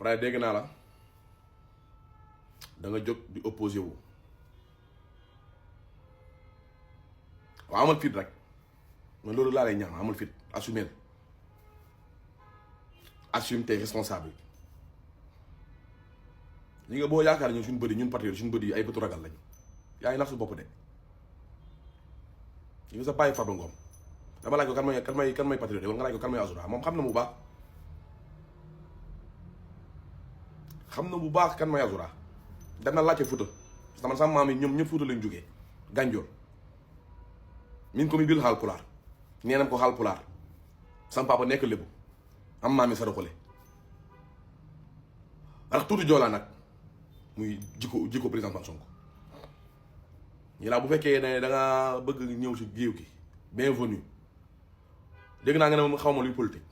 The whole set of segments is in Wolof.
frère dégg naa la da nga jóg di opposé wu waaw amal fit rek man loolu laa lay ñaan amal fit assume tes responsabilités li nga boo yaakaar ñun suñu bëri ñun patriote suñu bëri ay bëtu ragal lañu yaa ngi nax su bopp de li nga sa bàyyi Farba Ngom dama laaj ko kan mooy patriote wala nga laaj ko kan mooy Azoura moom xam na bu baax kan mooy Azoura dem na laajte Fuuta parce que man sama maam yi ñoom ñëpp Fuuta lañ jógee Ganjool min ko mi bil Haalpulaar neenam ko Haalpulaar sama papa nekk lébu am maam yi sa doxale rax tuuti joolaa nag muy jikko président Ousmane Sonko ñi laa bu fekkee ne da nga bëgg ñëw si géew gi bienvenue dégg naa nga ne moom xaw ma luy politique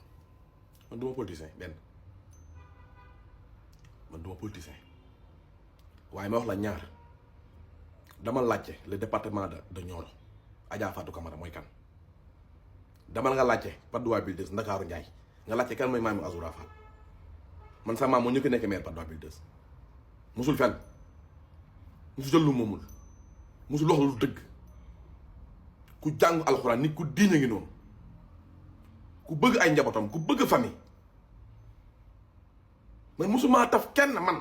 man duma politicien waaye ma wax la ñaar dama laajte le département de Nioro Adja Fatou Camara mooy kan dama nga laajte Patte d'Oie Builders Ndakaaru Njaay nga laajte kan mooy maamu Azoura Fall man sama maam moo ñu ko nekk maire Patte d'Oie Builders musul fenn musul jël lu moomul musul lox lu dëgg ku jàng alxuraan nit ku diine ngi noonu ku bëgg ay njabootam ku bëgg famille man musumaa taf kenn man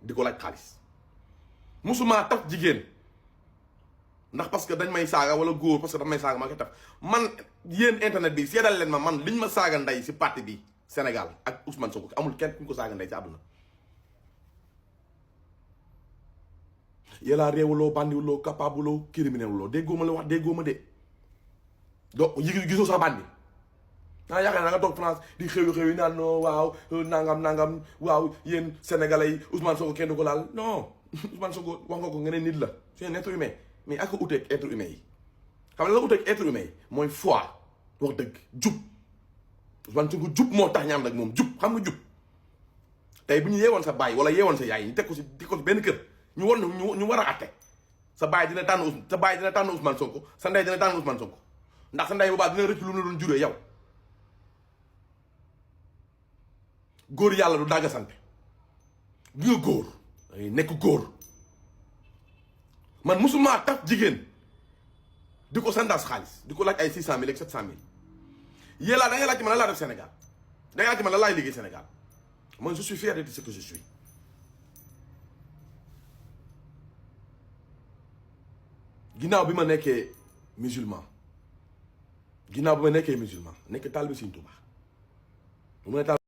di ko laaj xaalis musumaa taf jigéen ndax parce que dañ may saaga wala góor parce que dañ may saaga ma koy taf man yéen internet bi seedal leen ma man liñ ma saaga ndey si parti bi Sénégal ak Ousmane Sonko amul kenn ku ñu ko saaga ndey si àdduna yàlla réewuloo bandiwuloo capabuloo crimineluloo déggoo ma la wax déggoo ma de donc gisoo sax bandi naa yaakaar naa nga toog France di xew yi naan non waaw nangam waaw yéen sénégalais yi Ousmane Sonko kenn du ko laal non Ousmane Sonko wax nga ko nga ne nit la c'est un être humain mais ak uteeg être humain yi xam nga la uteeg être humain yi mooy foi wax dëgg jub Ousmane Sonko jub moo tax ñaan ak moom jub xam nga jub tey bu ñu yeewoon sa baay wala yeewoon sa yaay ñu teg ko si benn kër ñu war a atte sa baay dina tànn Ousmane Sonko sa ndey dina tànn Ousmane Sonko ndax sa ndey boobaa dina rëcc lu mu la doon juree yow góor yàlla du dagga sante gi nga góor dangay nekk góor man musuma taf jigéen di ko sandaas xaalis di ko laaj ay 600 000 ak 700 000 yéen da ngay laaj ci man la laa def Sénégal da ngay laaj ci man la laay liggéey Sénégal man je suis fier de ce que je suis ginnaaw bi ma nekkee musulman nekk taalibe Sëriñ Tuubaa